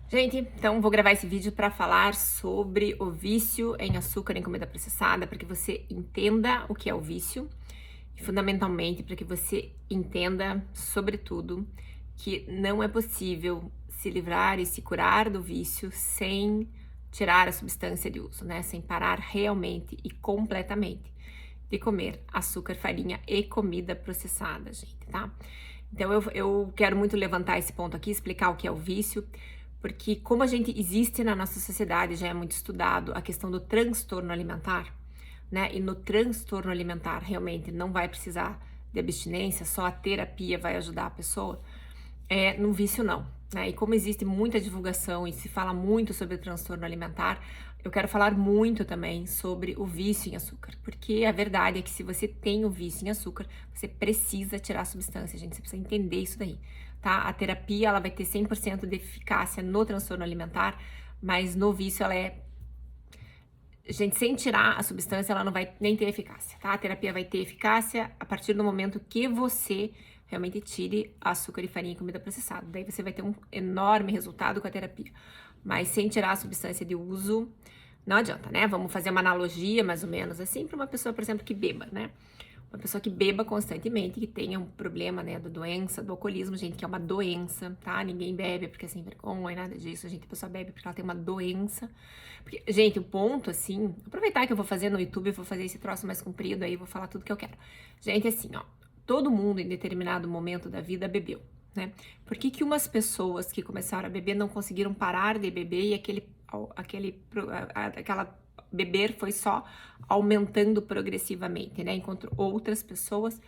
Gente, então vou gravar esse vídeo para falar sobre o vício em açúcar em comida processada, para que você entenda o que é o vício e fundamentalmente para que você entenda, sobretudo, que não é possível se livrar e se curar do vício sem tirar a substância de uso, né? Sem parar realmente e completamente de comer açúcar, farinha e comida processada, gente, tá? Então eu quero muito levantar esse ponto aqui, explicar o que é o vício, porque como a gente existe na nossa sociedade, já é muito estudado a questão do transtorno alimentar, né? E no transtorno alimentar realmente não vai precisar de abstinência, só a terapia vai ajudar a pessoa. No vício não, né? E como existe muita divulgação e se fala muito sobre transtorno alimentar, eu quero falar muito também sobre o vício em açúcar, porque a verdade é que se você tem o vício em açúcar, você precisa tirar a substância, gente, você precisa entender isso daí, tá? A terapia, ela vai ter 100% de eficácia no transtorno alimentar, mas no vício ela é... Gente, sem tirar a substância, ela não vai nem ter eficácia, tá? A terapia vai ter eficácia a partir do momento que você realmente tire açúcar e farinha e comida processada. Daí você vai ter um enorme resultado com a terapia. Mas sem tirar a substância de uso, não adianta, né? Vamos fazer uma analogia, mais ou menos, assim, para uma pessoa, por exemplo, que beba, né? Uma pessoa que beba constantemente, que tenha um problema, né, da doença, do alcoolismo, gente, que é uma doença, tá? Ninguém bebe porque é sem vergonha, nada disso, gente. A pessoa bebe porque ela tem uma doença. Porque, gente, o ponto, assim, aproveitar que eu vou fazer no YouTube, eu vou fazer esse troço mais comprido, aí vou falar tudo que eu quero. Gente, assim, ó, todo mundo em determinado momento da vida bebeu, né? Por que que umas pessoas que começaram a beber não conseguiram parar de beber e aquela beber foi só aumentando progressivamente, né? Enquanto outras pessoas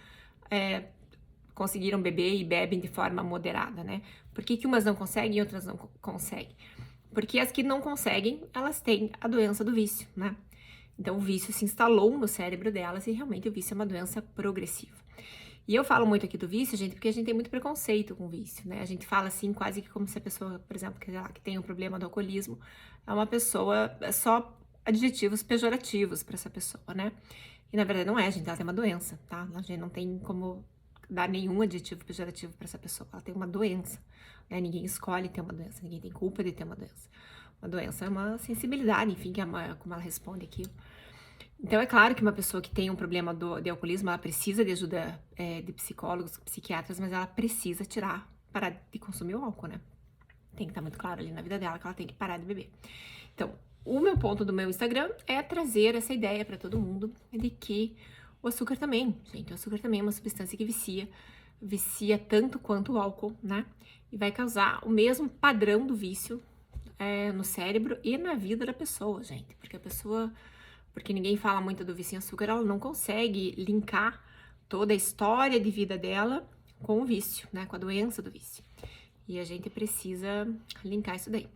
conseguiram beber e bebem de forma moderada, né? Por que que umas não conseguem e outras não conseguem? Porque as que não conseguem, elas têm a doença do vício, né? Então o vício se instalou no cérebro delas e realmente o vício é uma doença progressiva. E eu falo muito aqui do vício, gente, porque a gente tem muito preconceito com o vício, né? A gente fala assim, quase que como se a pessoa, por exemplo, que tem um problema do alcoolismo, é uma pessoa, é só adjetivos pejorativos para essa pessoa, né? E na verdade não é, gente, ela tem uma doença, tá? A gente não tem como dar nenhum adjetivo pejorativo para essa pessoa, ela tem uma doença, né? Ninguém escolhe ter uma doença, ninguém tem culpa de ter uma doença. Uma doença é uma sensibilidade, enfim, que é como ela responde aquilo. Então, é claro que uma pessoa que tem um problema de alcoolismo, ela precisa de ajuda de psicólogos, psiquiatras, mas ela precisa parar de consumir o álcool, né? Tem que estar muito claro ali na vida dela que ela tem que parar de beber. Então, o meu ponto do meu Instagram é trazer essa ideia para todo mundo de que o açúcar também, gente, o açúcar também é uma substância que vicia tanto quanto o álcool, né? E vai causar o mesmo padrão do vício no cérebro e na vida da pessoa, gente, porque ninguém fala muito do vício em açúcar, ela não consegue linkar toda a história de vida dela com o vício, né? Com a doença do vício. E a gente precisa linkar isso daí.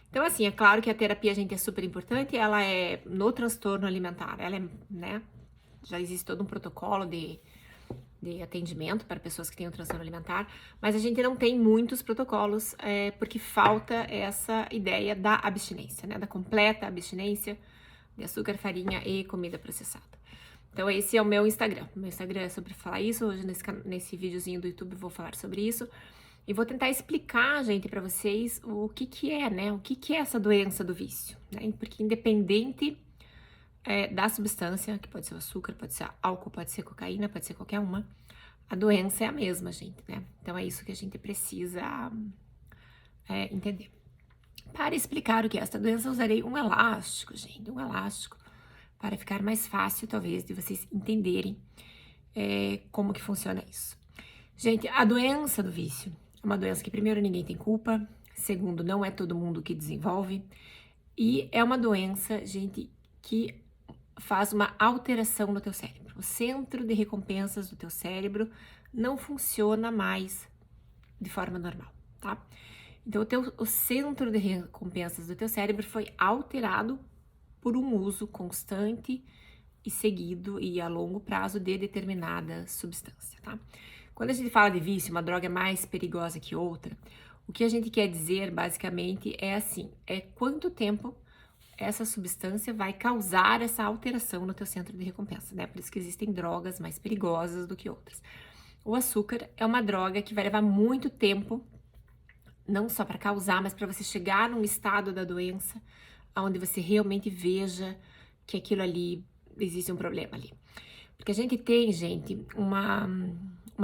Então, assim, é claro que a terapia, gente, é super importante, ela é no transtorno alimentar, ela é, né? Já existe todo um protocolo de atendimento para pessoas que têm um transtorno alimentar, mas a gente não tem muitos protocolos, porque falta essa ideia da abstinência, né? Da completa abstinência de açúcar, farinha e comida processada. Então, esse é o meu Instagram. Meu Instagram é sobre falar isso. Hoje, nesse videozinho do YouTube, vou falar sobre isso. E vou tentar explicar, gente, para vocês o que que é, né? O que que é essa doença do vício, né? Porque independente da substância, que pode ser o açúcar, pode ser álcool, pode ser cocaína, pode ser qualquer uma, a doença é a mesma, gente, né? Então, é isso que a gente precisa entender. Para explicar o que é esta doença, eu usarei um elástico, gente, um elástico, para ficar mais fácil, talvez, de vocês entenderem como que funciona isso. Gente, a doença do vício é uma doença que, primeiro, ninguém tem culpa, segundo, não é todo mundo que desenvolve, e é uma doença, gente, que faz uma alteração no teu cérebro. O centro de recompensas do teu cérebro não funciona mais de forma normal, tá? Então, o centro de recompensas do teu cérebro foi alterado por um uso constante e seguido e a longo prazo de determinada substância, tá? Quando a gente fala de vício, uma droga é mais perigosa que outra, o que a gente quer dizer, basicamente, é assim, é quanto tempo essa substância vai causar essa alteração no teu centro de recompensa, né? Por isso que existem drogas mais perigosas do que outras. O açúcar é uma droga que vai levar muito tempo não só para causar, mas para você chegar num estado da doença onde você realmente veja que aquilo ali, existe um problema ali. Porque a gente tem, gente, uma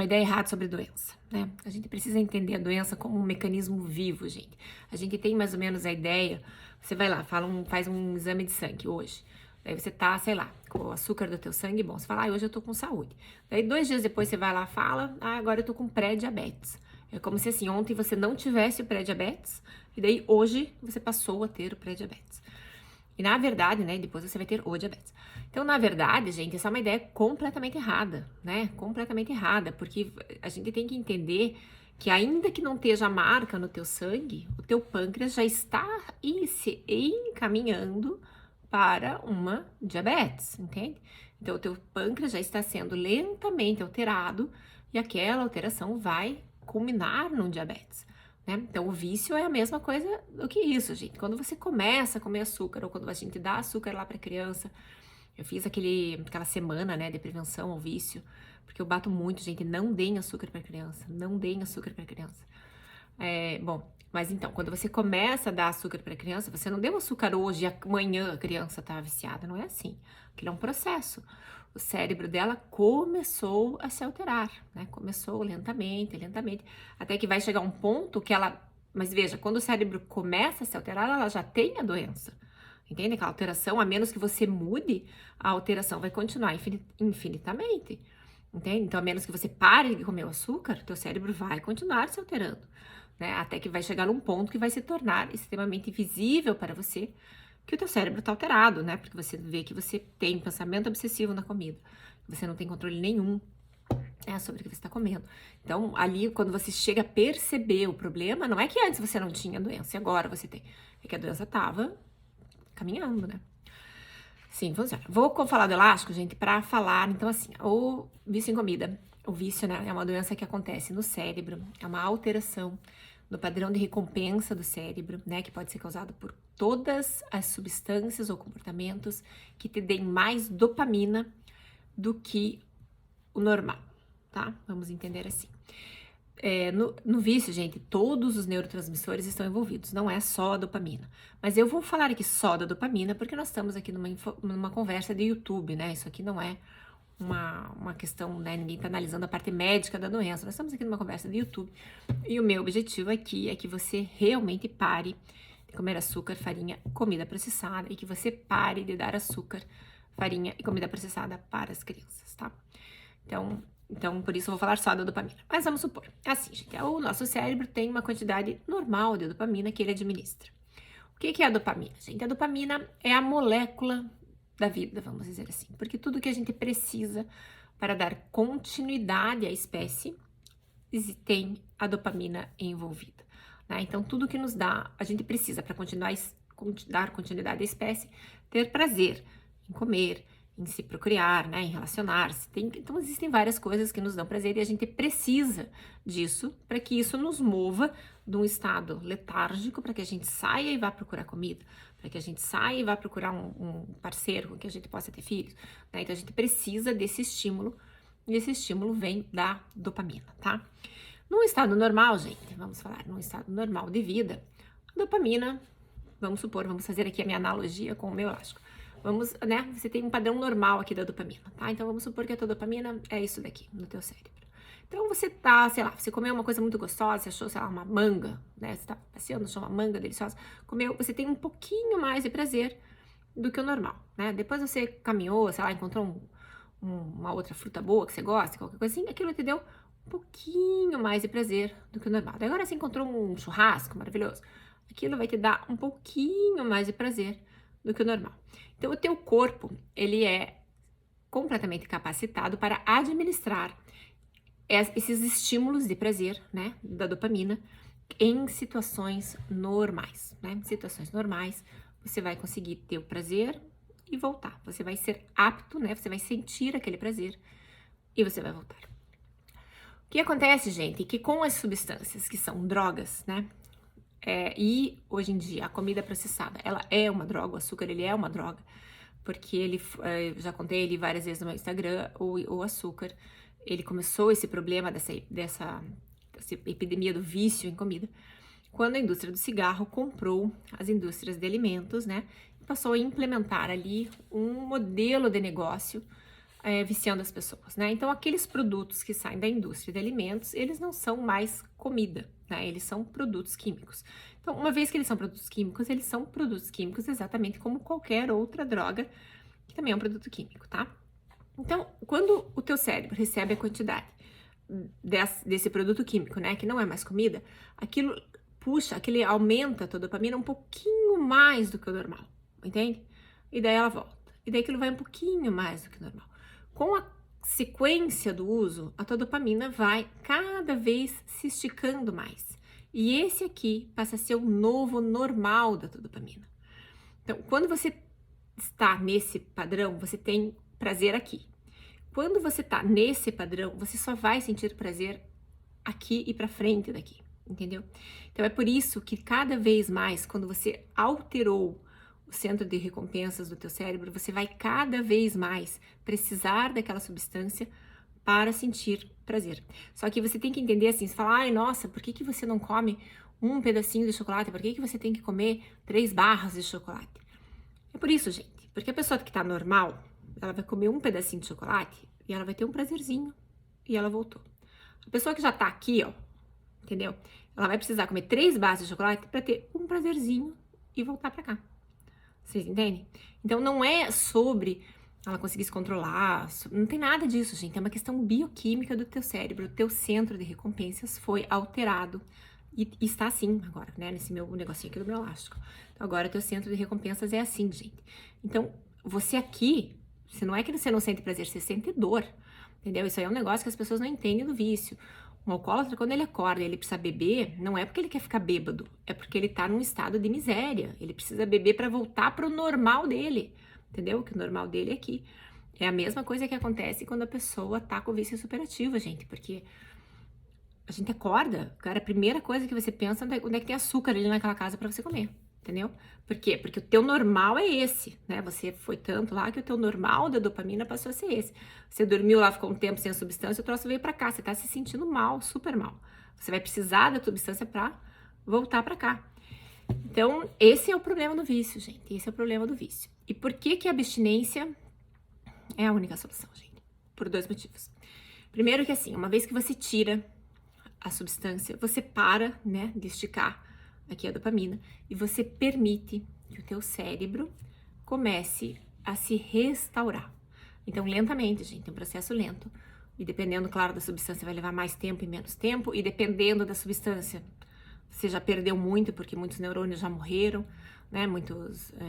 ideia errada sobre doença, né? A gente precisa entender a doença como um mecanismo vivo, gente. A gente tem mais ou menos a ideia, você vai lá, faz um exame de sangue hoje. Daí você tá, sei lá, com o açúcar do teu sangue bom. Você fala, hoje eu tô com saúde. Daí 2 dias depois você vai lá e fala, agora eu tô com pré-diabetes. É como se assim, ontem você não tivesse o pré-diabetes, e daí hoje você passou a ter o pré-diabetes. E na verdade, né, depois você vai ter o diabetes. Então, na verdade, gente, essa é uma ideia completamente errada, né? Completamente errada, porque a gente tem que entender que ainda que não esteja a marca no teu sangue, o teu pâncreas já está se encaminhando para uma diabetes, entende? Então, o teu pâncreas já está sendo lentamente alterado e aquela alteração vai culminar num diabetes. Né? Então, o vício é a mesma coisa do que isso, gente. Quando você começa a comer açúcar ou quando a gente dá açúcar lá para criança, eu fiz aquela semana, né, de prevenção ao vício, porque eu bato muito, gente, não deem açúcar para criança, não deem açúcar para criança. Bom, mas então, quando você começa a dar açúcar para criança, você não deu açúcar hoje e amanhã a criança tá viciada, não é assim. Aquilo é um processo. O cérebro dela começou a se alterar, né? Começou lentamente, lentamente, até que vai chegar um ponto que ela... Mas veja, quando o cérebro começa a se alterar, ela já tem a doença. Entende? Aquela alteração, a menos que você mude, a alteração vai continuar infinitamente. Entende? Então, a menos que você pare de comer o açúcar, teu cérebro vai continuar se alterando, né? Até que vai chegar num ponto que vai se tornar extremamente visível para você que o teu cérebro está alterado, né? Porque você vê que você tem pensamento obsessivo na comida, você não tem controle nenhum, né, sobre o que você está comendo. Então, ali, quando você chega a perceber o problema, não é que antes você não tinha doença e agora você tem, é que a doença estava caminhando, né? Sim, funciona. Vou falar do elástico, gente, para falar, então, assim, o vício em comida. O vício, né, é uma doença que acontece no cérebro, é uma alteração no padrão de recompensa do cérebro, né, que pode ser causado por todas as substâncias ou comportamentos que te deem mais dopamina do que o normal, tá? Vamos entender assim. No vício, gente, todos os neurotransmissores estão envolvidos, não é só a dopamina. Mas eu vou falar aqui só da dopamina, porque nós estamos aqui numa conversa de YouTube, né? Isso aqui não é uma questão, né? Ninguém tá analisando a parte médica da doença. Nós estamos aqui numa conversa de YouTube. E o meu objetivo aqui é que você realmente pare de comer açúcar, farinha, comida processada, e que você pare de dar açúcar, farinha e comida processada para as crianças, tá? Então, por isso eu vou falar só da dopamina. Mas vamos supor, assim, gente, o nosso cérebro tem uma quantidade normal de dopamina que ele administra. O que é a dopamina, gente? A dopamina é a molécula da vida, vamos dizer assim, porque tudo que a gente precisa para dar continuidade à espécie tem a dopamina envolvida, né? Então, tudo que nos dá, a gente precisa para dar continuidade à espécie, ter prazer em comer, em se procriar, né, em relacionar-se. Então, existem várias coisas que nos dão prazer e a gente precisa disso para que isso nos mova de um estado letárgico, para que a gente saia e vá procurar comida, para que a gente saia e vá procurar um parceiro com que a gente possa ter filhos, né? Então, a gente precisa desse estímulo e esse estímulo vem da dopamina, tá? Num estado normal, gente, vamos falar, num estado normal de vida, a dopamina, vamos supor, vamos fazer aqui a minha analogia com o meu elástico. Vamos, né? Você tem um padrão normal aqui da dopamina, tá? Então, vamos supor que a tua dopamina é isso daqui, no teu cérebro. Então, você tá, sei lá, você comeu uma coisa muito gostosa, você achou, sei lá, uma manga, né? Você tá passeando, achou uma manga deliciosa, comeu, você tem um pouquinho mais de prazer do que o normal, né? Depois você caminhou, sei lá, encontrou uma outra fruta boa que você gosta, qualquer coisinha, aquilo te deu um pouquinho mais de prazer do que o normal. Daí agora você encontrou um churrasco maravilhoso, aquilo vai te dar um pouquinho mais de prazer do que o normal. Então, o teu corpo, ele é completamente capacitado para administrar esses estímulos de prazer, né, da dopamina, em situações normais, né? Em situações normais, você vai conseguir ter o prazer e voltar. Você vai ser apto, né? Você vai sentir aquele prazer e você vai voltar. O que acontece, gente, é que com as substâncias que são drogas, né? E hoje em dia a comida processada, ela é uma droga, o açúcar ele é uma droga, porque ele, já contei ele várias vezes no meu Instagram, o açúcar, ele começou esse problema dessa epidemia do vício em comida, quando a indústria do cigarro comprou as indústrias de alimentos, né? E passou a implementar ali um modelo de negócio viciando as pessoas, né? Então, aqueles produtos que saem da indústria de alimentos, eles não são mais comida, né? Eles são produtos químicos. Então, uma vez que eles são produtos químicos exatamente como qualquer outra droga, que também é um produto químico, tá? Então, quando o teu cérebro recebe a quantidade desse produto químico, né, que não é mais comida, aquilo aquele aumenta a tua dopamina um pouquinho mais do que o normal, entende? E daí ela volta. E daí aquilo vai um pouquinho mais do que o normal. Com a sequência do uso, a tua dopamina vai cada vez se esticando mais. E esse aqui passa a ser o novo normal da tua dopamina. Então, quando você está nesse padrão, você tem prazer aqui. Quando você está nesse padrão, você só vai sentir prazer aqui e para frente daqui, entendeu? Então é por isso que cada vez mais, quando você alterou o centro de recompensas do teu cérebro, você vai cada vez mais precisar daquela substância para sentir prazer. Só que você tem que entender assim, você fala, ai, nossa, por que você não come um pedacinho de chocolate? Por que você tem que comer 3 barras de chocolate? É por isso, gente, porque a pessoa que tá normal, ela vai comer um pedacinho de chocolate e ela vai ter um prazerzinho e ela voltou. A pessoa que já tá aqui, ó, entendeu? Ela vai precisar comer 3 barras de chocolate para ter um prazerzinho e voltar para cá. Vocês entendem? Então não é sobre ela conseguir se controlar, não tem nada disso, gente. É uma questão bioquímica do teu cérebro. O teu centro de recompensas foi alterado e está assim agora, né? Nesse meu negocinho aqui do meu elástico. Então agora o teu centro de recompensas é assim, gente. Então você aqui, se não é que você não sente prazer, você sente dor, entendeu? Isso aí é um negócio que as pessoas não entendem do vício. Um alcoólatra, quando ele acorda e ele precisa beber, não é porque ele quer ficar bêbado, é porque ele tá num estado de miséria. Ele precisa beber para voltar pro normal dele, entendeu? Que o normal dele é aqui. É a mesma coisa que acontece quando a pessoa tá com vício superativo, gente, porque a gente acorda, cara, a primeira coisa que você pensa é onde é que tem açúcar ali naquela casa para você comer, entendeu? Por quê? Porque o teu normal é esse, né? Você foi tanto lá que o teu normal da dopamina passou a ser esse. Você dormiu lá, ficou um tempo sem a substância, o troço veio para cá, você tá se sentindo mal, super mal. Você vai precisar da substância para voltar para cá. Então, esse é o problema do vício, gente. Esse é o problema do vício. E por que que a abstinência é a única solução, gente? Por 2 motivos. Primeiro que assim, uma vez que você tira a substância, você para, né, de esticar aqui a dopamina e você permite que o teu cérebro comece a se restaurar. Então, lentamente, gente, é um processo lento. E dependendo, claro, da substância, vai levar mais tempo e menos tempo. E dependendo da substância, você já perdeu muito, porque muitos neurônios já morreram, né?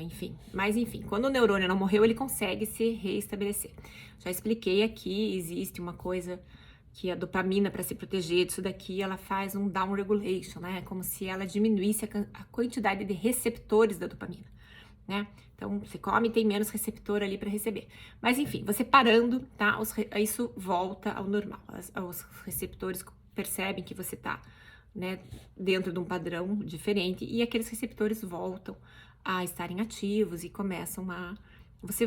Enfim. Mas, enfim, quando o neurônio não morreu, ele consegue se reestabelecer. Já expliquei aqui, existe uma coisa que a dopamina, para se proteger disso daqui, ela faz um down regulation, né? Como se ela diminuísse a quantidade de receptores da dopamina, né? Então, você come e tem menos receptor ali para receber. Mas, enfim, você parando, tá? Isso volta ao normal. Os receptores percebem que você tá, né, dentro de um padrão diferente e aqueles receptores voltam a estarem ativos e começam a... Você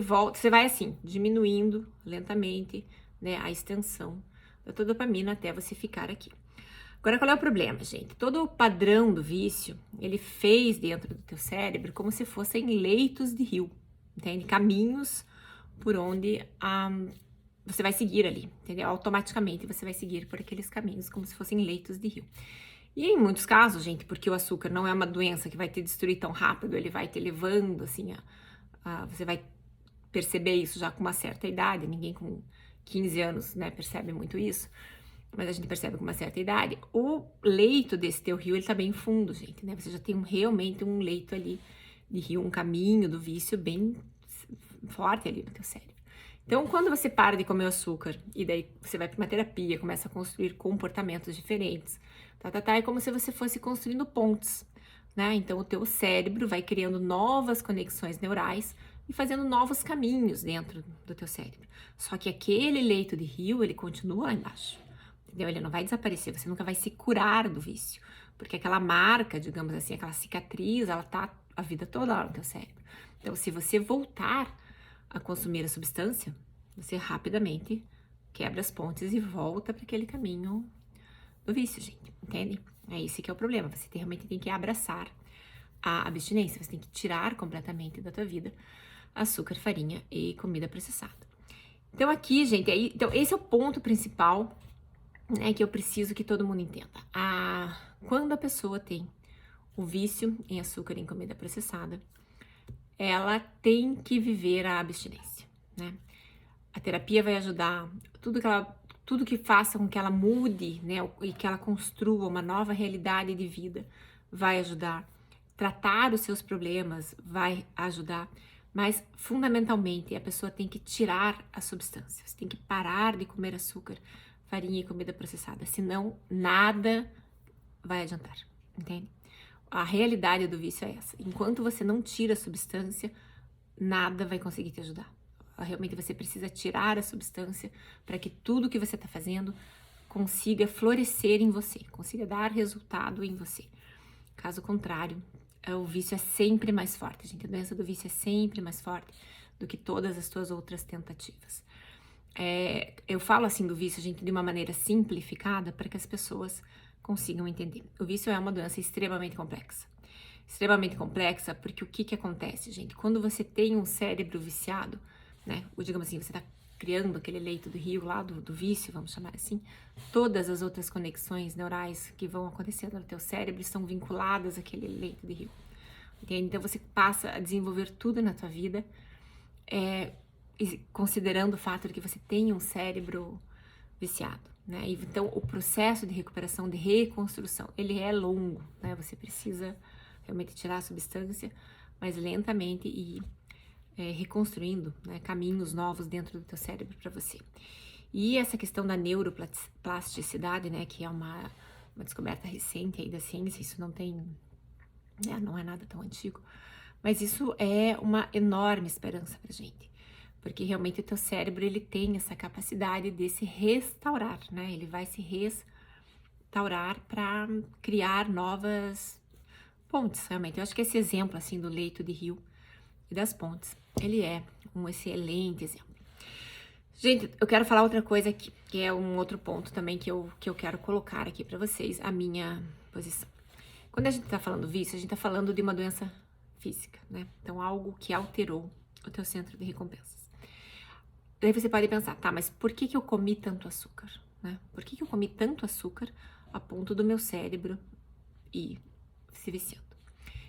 vai assim, diminuindo lentamente, né, a extensão da tua dopamina até você ficar aqui. Agora, qual é o problema, gente? Todo o padrão do vício, ele fez dentro do teu cérebro como se fossem leitos de rio, entende? Caminhos por onde você vai seguir ali, entendeu? Automaticamente você vai seguir por aqueles caminhos como se fossem leitos de rio. E em muitos casos, gente, porque o açúcar não é uma doença que vai te destruir tão rápido, ele vai te levando, assim, você vai perceber isso já com uma certa idade, ninguém com 15 anos, né, percebe muito isso, mas a gente percebe com uma certa idade. O leito desse teu rio, ele tá bem fundo, gente, né? Você já tem realmente um leito ali de rio, um caminho do vício bem forte ali no teu cérebro. Então, quando você para de comer o açúcar e daí você vai para uma terapia, começa a construir comportamentos diferentes, é como se você fosse construindo pontes, né? Então, o teu cérebro vai criando novas conexões neurais e fazendo novos caminhos dentro do teu cérebro. Só que aquele leito de rio, ele continua lá embaixo, entendeu? Ele não vai desaparecer, você nunca vai se curar do vício, porque aquela marca, digamos assim, aquela cicatriz, ela tá a vida toda lá no teu cérebro. Então, se você voltar a consumir a substância, você rapidamente quebra as pontes e volta para aquele caminho do vício, gente, entende? É esse que é o problema. Você realmente tem que abraçar a abstinência. Você tem que tirar completamente da tua vida açúcar, farinha e comida processada. Então aqui, gente, então esse é o ponto principal, né, que eu preciso que todo mundo entenda. Quando a pessoa tem o vício em açúcar e em comida processada, ela tem que viver a abstinência, né? A terapia vai ajudar, tudo que faça com que ela mude, né, e que ela construa uma nova realidade de vida vai ajudar. Tratar os seus problemas vai ajudar, mas fundamentalmente a pessoa tem que tirar a substância. Você tem que parar de comer açúcar, farinha e comida processada, senão nada vai adiantar, entende? A realidade do vício é essa. Enquanto você não tira a substância, nada vai conseguir te ajudar. Realmente você precisa tirar a substância para que tudo que você está fazendo consiga florescer em você, consiga dar resultado em você. Caso contrário, o vício é sempre mais forte, gente. A doença do vício é sempre mais forte do que todas as suas outras tentativas. Eu falo assim do vício, gente, de uma maneira simplificada para que as pessoas consigam entender. O vício é uma doença extremamente complexa. Extremamente complexa porque o que acontece, gente? Quando você tem um cérebro viciado, né? Ou digamos assim, você está criando aquele leito do rio lá do vício, vamos chamar assim, todas as outras conexões neurais que vão acontecendo no teu cérebro estão vinculadas àquele leito de rio. Entende? Então você passa a desenvolver tudo na tua vida, considerando o fato de que você tem um cérebro viciado, né? Então o processo de recuperação, de reconstrução, ele é longo, né? Você precisa realmente tirar a substância, mas lentamente e reconstruindo, né, caminhos novos dentro do teu cérebro para você. E essa questão da neuroplasticidade, né, que é uma descoberta recente aí da ciência, isso não tem, né, não é nada tão antigo, mas isso é uma enorme esperança pra gente, porque realmente o teu cérebro, ele tem essa capacidade de se restaurar, né, ele vai se restaurar para criar novas pontes, realmente. Eu acho que esse exemplo, assim, do leito de rio e das pontes, ele é um excelente exemplo. Gente, eu quero falar outra coisa aqui, que é um outro ponto também que eu quero colocar aqui pra vocês, a minha posição. Quando a gente tá falando vício, a gente tá falando de uma doença física, né? Então, algo que alterou o teu centro de recompensas. Daí você pode pensar, tá, mas por que eu comi tanto açúcar, né? Por que eu comi tanto açúcar a ponto do meu cérebro ir se viciando?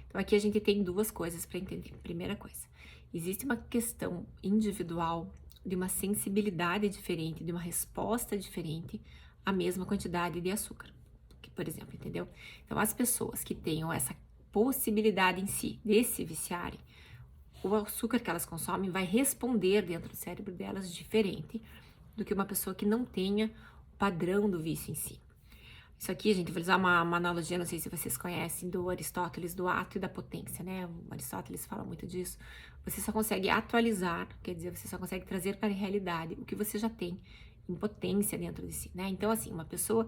Então, aqui a gente tem duas coisas para entender. Primeira coisa, existe uma questão individual de uma sensibilidade diferente, de uma resposta diferente à mesma quantidade de açúcar, por exemplo, entendeu? Então, as pessoas que tenham essa possibilidade em si de se viciarem, o açúcar que elas consomem vai responder dentro do cérebro delas diferente do que uma pessoa que não tenha o padrão do vício em si. Isso aqui, gente, vou usar uma analogia, não sei se vocês conhecem, do Aristóteles, do ato e da potência, né? O Aristóteles fala muito disso. Você só consegue atualizar, quer dizer, você só consegue trazer para a realidade o que você já tem em potência dentro de si, né? Então, assim, uma pessoa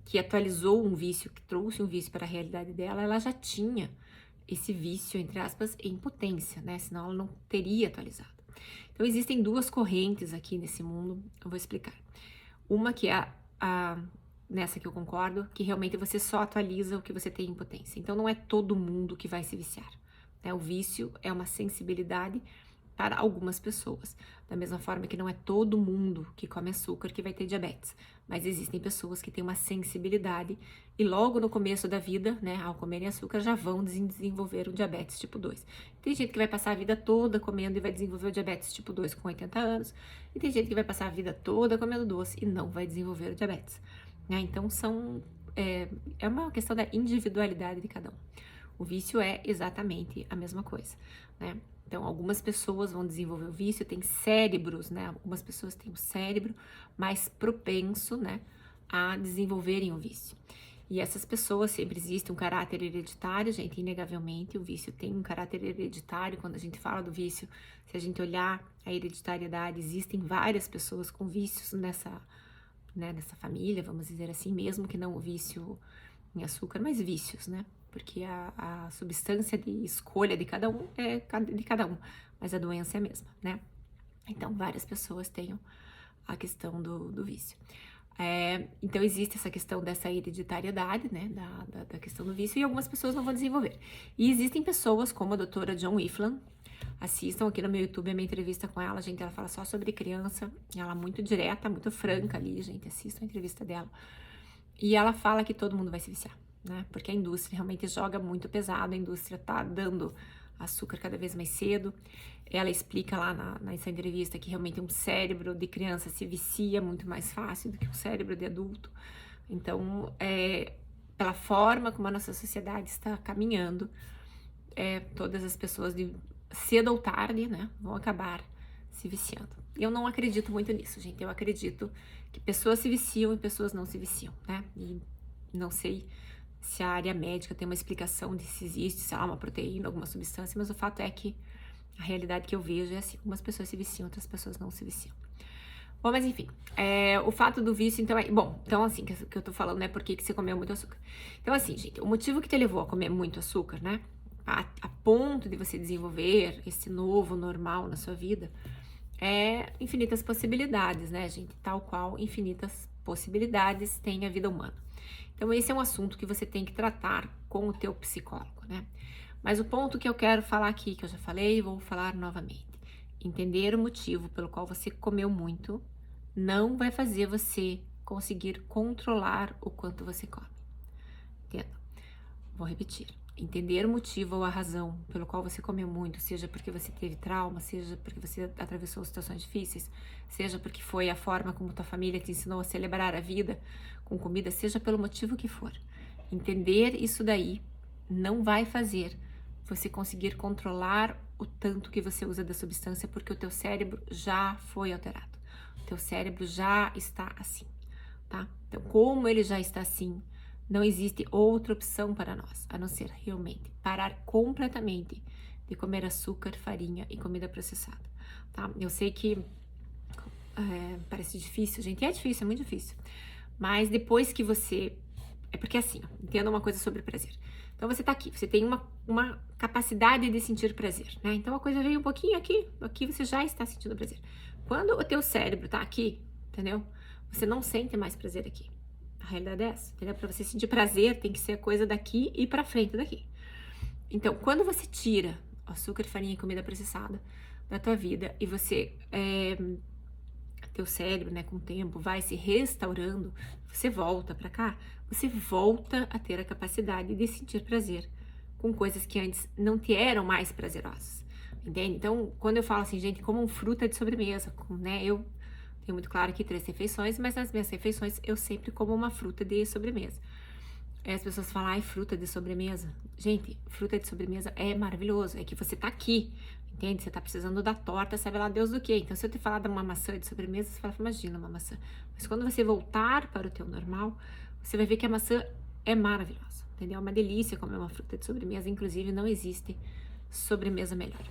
que atualizou um vício, que trouxe um vício para a realidade dela, ela já tinha esse vício, entre aspas, em potência, né? Senão ela não teria atualizado. Então, existem duas correntes aqui nesse mundo, eu vou explicar. Uma que é nessa que eu concordo, que realmente você só atualiza o que você tem em potência. Então, não é todo mundo que vai se viciar, né? O vício é uma sensibilidade para algumas pessoas. Da mesma forma que não é todo mundo que come açúcar que vai ter diabetes. Mas existem pessoas que têm uma sensibilidade e logo no começo da vida, né, ao comerem açúcar, já vão desenvolver o diabetes tipo 2. Tem gente que vai passar a vida toda comendo e vai desenvolver o diabetes tipo 2 com 80 anos. E tem gente que vai passar a vida toda comendo doce e não vai desenvolver o diabetes, né? Então, é uma questão da individualidade de cada um. O vício é exatamente a mesma coisa, né? Então, algumas pessoas vão desenvolver o vício, tem cérebros, né? Algumas pessoas têm o cérebro mais propenso, né, a desenvolverem o vício. E essas pessoas, sempre existe um caráter hereditário, gente, inegavelmente, o vício tem um caráter hereditário. Quando a gente fala do vício, se a gente olhar a hereditariedade, existem várias pessoas com vícios nessa família, vamos dizer assim, mesmo que não o vício em açúcar, mas vícios, né? Porque a substância de escolha de cada um é de cada um, mas a doença é a mesma, né? Então, várias pessoas têm a questão do vício. Então, existe essa questão dessa hereditariedade, né, da questão do vício, e algumas pessoas não vão desenvolver. E existem pessoas como a doutora John Ifland. Assistam aqui no meu YouTube a minha entrevista com ela, gente. Ela fala só sobre criança. Ela é muito direta, muito franca ali, gente. Assistam a entrevista dela. E ela fala que todo mundo vai se viciar, né? Porque a indústria realmente joga muito pesado. A indústria tá dando açúcar cada vez mais cedo. Ela explica lá nessa entrevista que realmente um cérebro de criança se vicia muito mais fácil do que um cérebro de adulto. Então, pela forma como a nossa sociedade está caminhando, todas as pessoas cedo ou tarde, né, vão acabar se viciando. Eu não acredito muito nisso, gente. Eu acredito que pessoas se viciam e pessoas não se viciam, né? E não sei se a área médica tem uma explicação de se existe, se há uma proteína, alguma substância, mas o fato é que a realidade que eu vejo é assim: algumas pessoas se viciam, outras pessoas não se viciam. Bom, mas enfim, o fato do vício, então, então assim, que eu tô falando, né, por que você comeu muito açúcar. Então assim, gente, o motivo que te levou a comer muito açúcar, né, a ponto de você desenvolver esse novo normal na sua vida, infinitas possibilidades, né, gente, tal qual infinitas possibilidades tem a vida humana. Então esse é um assunto que você tem que tratar com o teu psicólogo, né. Mas o ponto que eu quero falar aqui, que eu já falei e vou falar novamente: entender o motivo pelo qual você comeu muito não vai fazer você conseguir controlar o quanto você come. Entenda? Vou repetir. Entender o motivo ou a razão pelo qual você comeu muito, seja porque você teve trauma, seja porque você atravessou situações difíceis, seja porque foi a forma como tua família te ensinou a celebrar a vida com comida, seja pelo motivo que for. Entender isso daí não vai fazer você conseguir controlar o tanto que você usa da substância, porque o teu cérebro já foi alterado. O teu cérebro já está assim, tá? Então, como ele já está assim, não existe outra opção para nós, a não ser realmente parar completamente de comer açúcar, farinha e comida processada, tá? Eu sei que parece difícil, gente, é difícil, é muito difícil. Mas depois que você... porque assim, entenda uma coisa sobre prazer. Então você tá aqui, você tem uma capacidade de sentir prazer, né? Então a coisa veio um pouquinho aqui você já está sentindo prazer. Quando o teu cérebro tá aqui, entendeu? Você não sente mais prazer aqui. A realidade é essa, entendeu? Para você sentir prazer, tem que ser a coisa daqui e para frente daqui. Então, quando você tira açúcar, farinha e comida processada da tua vida e você... teu cérebro, né, com o tempo, vai se restaurando, você volta pra cá, você volta a ter a capacidade de sentir prazer com coisas que antes não te eram mais prazerosas, entende? Então, quando eu falo assim, gente, como fruta de sobremesa, né, eu tenho muito claro aqui 3 refeições, mas nas minhas refeições eu sempre como uma fruta de sobremesa. As pessoas falam, ai, fruta de sobremesa. Gente, fruta de sobremesa é maravilhoso, é que você tá aqui, entende? Você tá precisando da torta, sabe lá Deus do que. Então, se eu te falar de uma maçã de sobremesa, você fala, imagina uma maçã. Mas quando você voltar para o teu normal, você vai ver que a maçã é maravilhosa, entendeu? É uma delícia comer uma fruta de sobremesa, inclusive não existe sobremesa melhor.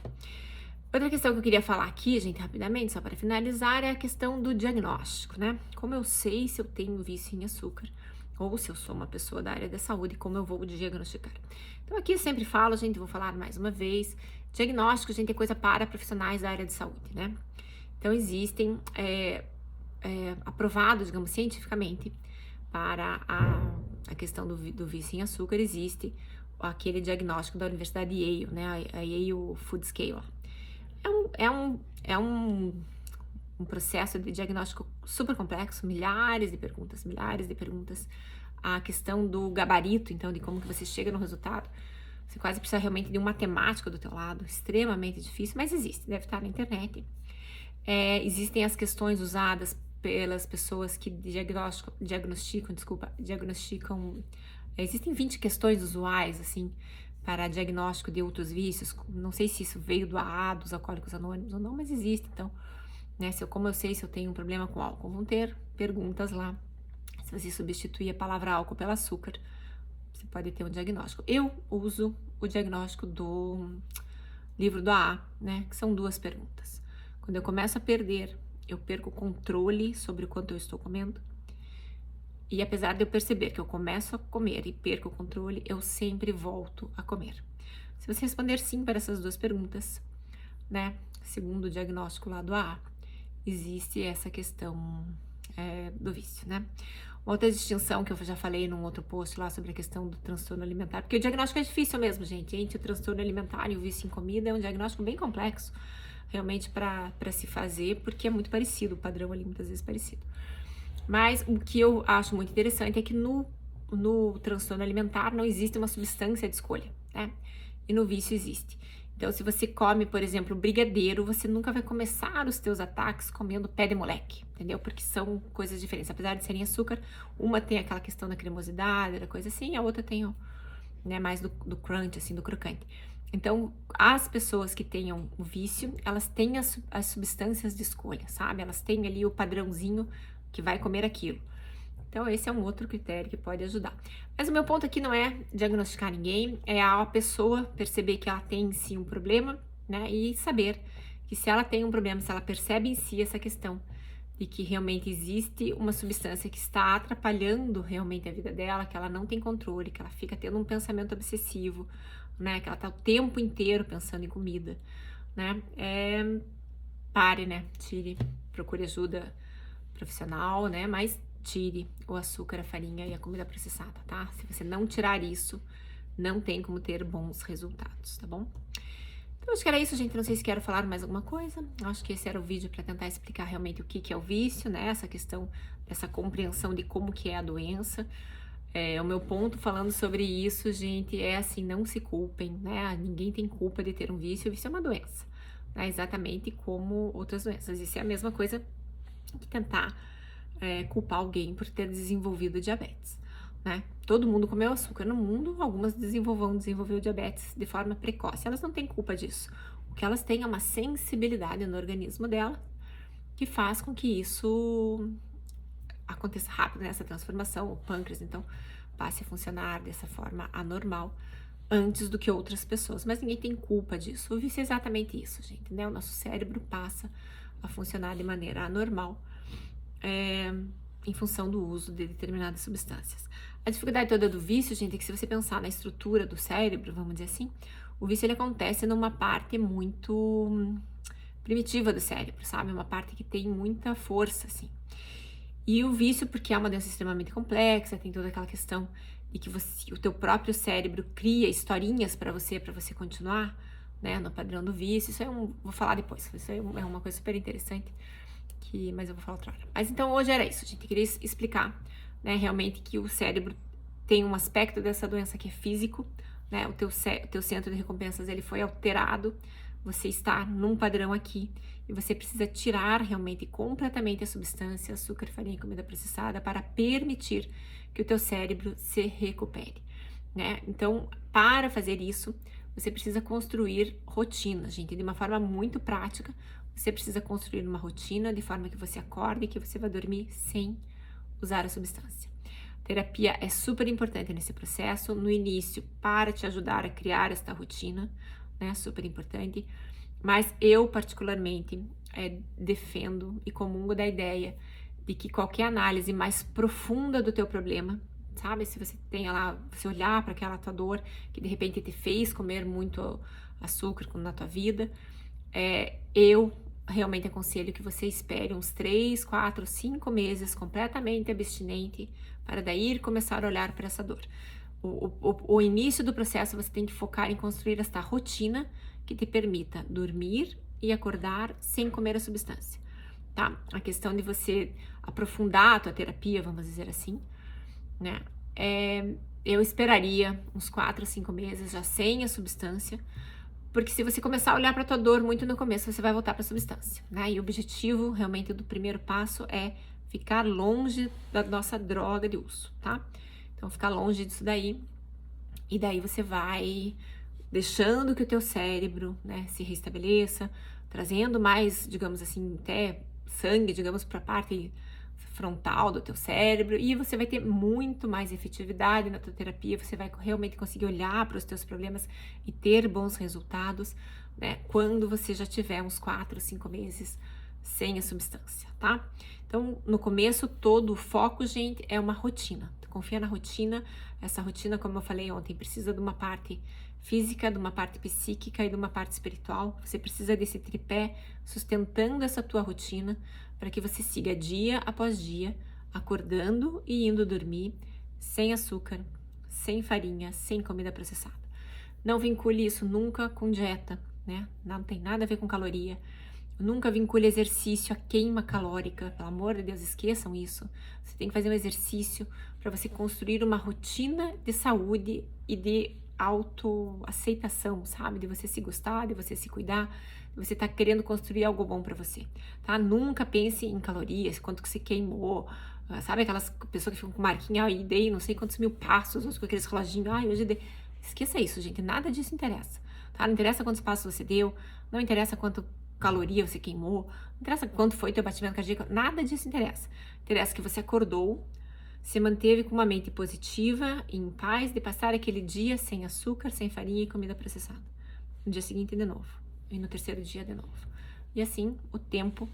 Outra questão que eu queria falar aqui, gente, rapidamente, só para finalizar, é a questão do diagnóstico, né? Como eu sei se eu tenho vício em açúcar, ou se eu sou uma pessoa da área da saúde, como eu vou diagnosticar. Então aqui eu sempre falo, gente, vou falar mais uma vez, diagnóstico, gente, é coisa para profissionais da área de saúde, né? Então existem aprovados, digamos, cientificamente, para a questão do vício em açúcar, existe aquele diagnóstico da Universidade Yale, né? A Yale Food Scale. É um processo de diagnóstico super complexo, milhares de perguntas. A questão do gabarito, então, de como que você chega no resultado, você quase precisa realmente de um matemático do teu lado, extremamente difícil, mas existe, deve estar na internet. Existem as questões usadas pelas pessoas que diagnosticam. Existem 20 questões usuais, assim, para diagnóstico de outros vícios. Não sei se isso veio do AA, dos Alcoólicos Anônimos ou não, mas existe, então, né, como eu sei se eu tenho um problema com álcool, vão ter perguntas lá. Se você substituir a palavra álcool pela açúcar, você pode ter um diagnóstico. Eu uso o diagnóstico do livro do AA, né, que são 2 perguntas. Quando eu começo a perder, eu perco o controle sobre o quanto eu estou comendo. E apesar de eu perceber que eu começo a comer e perco o controle, eu sempre volto a comer. Se você responder sim para essas 2 perguntas, né, segundo o diagnóstico lá do AA, existe essa questão do vício, né? Uma outra distinção que eu já falei num outro post lá sobre a questão do transtorno alimentar, porque o diagnóstico é difícil mesmo, gente. Entre o transtorno alimentar e o vício em comida é um diagnóstico bem complexo, realmente, para se fazer, porque é muito parecido, o padrão ali muitas vezes parecido. Mas o que eu acho muito interessante é que no transtorno alimentar não existe uma substância de escolha, né? E no vício existe. Então, se você come, por exemplo, brigadeiro, você nunca vai começar os teus ataques comendo pé de moleque, entendeu? Porque são coisas diferentes. Apesar de serem açúcar, uma tem aquela questão da cremosidade, da coisa assim, a outra tem né, mais do crunch, assim, do crocante. Então, as pessoas que tenham o vício, elas têm as substâncias de escolha, sabe? Elas têm ali o padrãozinho que vai comer aquilo. Então, esse é um outro critério que pode ajudar. Mas o meu ponto aqui não é diagnosticar ninguém, é a pessoa perceber que ela tem em si um problema, né? E saber que se ela tem um problema, se ela percebe em si essa questão de que realmente existe uma substância que está atrapalhando realmente a vida dela, que ela não tem controle, que ela fica tendo um pensamento obsessivo, né? Que ela tá o tempo inteiro pensando em comida, né? Pare, né? Tire, procure ajuda profissional, né? Mas tire o açúcar, a farinha e a comida processada, tá? Se você não tirar isso, não tem como ter bons resultados, tá bom? Então, acho que era isso, gente. Não sei se quero falar mais alguma coisa. Acho que esse era o vídeo para tentar explicar realmente o que é o vício, né? Essa questão, essa compreensão de como que é a doença. O meu ponto falando sobre isso, gente, é assim, não se culpem, né? Ninguém tem culpa de ter um vício. O vício é uma doença, né? Exatamente como outras doenças. Isso é a mesma coisa que tentar culpar alguém por ter desenvolvido diabetes, né? Todo mundo comeu açúcar no mundo, algumas desenvolveu diabetes de forma precoce. Elas não têm culpa disso. O que elas têm é uma sensibilidade no organismo dela que faz com que isso aconteça rápido, nessa transformação. O pâncreas, então, passe a funcionar dessa forma anormal antes do que outras pessoas. Mas ninguém tem culpa disso. O vício é exatamente isso, gente, né? O nosso cérebro passa a funcionar de maneira anormal em função do uso de determinadas substâncias. A dificuldade toda do vício, gente, é que se você pensar na estrutura do cérebro, vamos dizer assim, o vício ele acontece numa parte muito primitiva do cérebro, sabe? Uma parte que tem muita força, assim. E o vício, porque é uma doença extremamente complexa, tem toda aquela questão de que o teu próprio cérebro cria historinhas para você continuar, né, no padrão do vício. Isso vou falar depois, isso é uma coisa super interessante, mas eu vou falar outra hora. Mas então hoje era isso, gente. Eu queria explicar, né, realmente que o cérebro tem um aspecto dessa doença que é físico, né? O teu centro de recompensas ele foi alterado, você está num padrão aqui e você precisa tirar realmente completamente a substância, açúcar, farinha e comida processada para permitir que o teu cérebro se recupere, né? Então, para fazer isso, você precisa construir rotinas, gente, de uma forma muito prática. Você precisa construir uma rotina de forma que você acorde e que você vai dormir sem usar a substância. Terapia é super importante nesse processo, no início, para te ajudar a criar esta rotina, né? Super importante. Mas eu, particularmente, defendo e comungo da ideia de que qualquer análise mais profunda do teu problema, sabe? Se você tem lá, você olhar para aquela tua dor que de repente te fez comer muito açúcar na tua vida, eu realmente aconselho que você espere uns 3, 4, 5 meses completamente abstinente para daí começar a olhar para essa dor. O início do processo você tem que focar em construir esta rotina que te permita dormir e acordar sem comer a substância, tá? A questão de você aprofundar a tua terapia, vamos dizer assim, né? Eu esperaria uns 4, 5 meses já sem a substância, porque se você começar a olhar para tua dor muito no começo, você vai voltar para a substância, né? E o objetivo realmente do primeiro passo é ficar longe da nossa droga de uso, tá? Então, ficar longe disso daí, e daí você vai deixando que o teu cérebro, né, se restabeleça, trazendo mais, digamos assim, até sangue, digamos, para a parte frontal do teu cérebro, e você vai ter muito mais efetividade na tua terapia, você vai realmente conseguir olhar para os teus problemas e ter bons resultados, né, quando você já tiver uns 4, 5 meses sem a substância, tá? Então, no começo, todo o foco, gente, é uma rotina. confia na rotina. Essa rotina, como eu falei ontem, precisa de uma parte física, de uma parte psíquica e de uma parte espiritual. Você precisa desse tripé sustentando essa tua rotina para que você siga dia após dia, acordando e indo dormir sem açúcar, sem farinha, sem comida processada. Não vincule isso nunca com dieta, né? Não tem nada a ver com caloria. Nunca vincule exercício a queima calórica, pelo amor de Deus, esqueçam isso. Você tem que fazer um exercício para você construir uma rotina de saúde e de autoaceitação, sabe? De você se gostar, de você se cuidar, de você estar querendo construir algo bom para você, tá? Nunca pense em calorias, quanto que você queimou, sabe aquelas pessoas que ficam com marquinha, aí dei não sei quantos mil passos, ou com aqueles reloginhos, ai, hoje dei. Esqueça isso, gente, nada disso interessa, tá? Não interessa quantos passos você deu, não interessa quanto caloria você queimou, não interessa quanto foi teu batimento cardíaco, nada disso interessa. Interessa que você acordou, se manteve com uma mente positiva, em paz, de passar aquele dia sem açúcar, sem farinha e comida processada. No dia seguinte, de novo. E no terceiro dia, de novo. E assim, o tempo,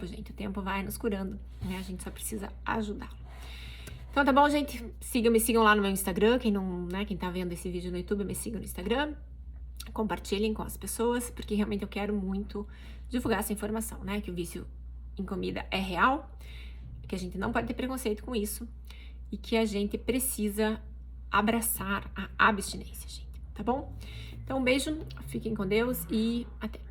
gente, o tempo vai nos curando, né? A gente só precisa ajudá-lo. Então, tá bom, gente? Me sigam lá no meu Instagram. Quem não, né? Quem tá vendo esse vídeo no YouTube, me sigam no Instagram. Compartilhem com as pessoas, porque realmente eu quero muito divulgar essa informação, né? Que o vício em comida é real, que a gente não pode ter preconceito com isso e que a gente precisa abraçar a abstinência, gente, tá bom? Então, um beijo, fiquem com Deus e até!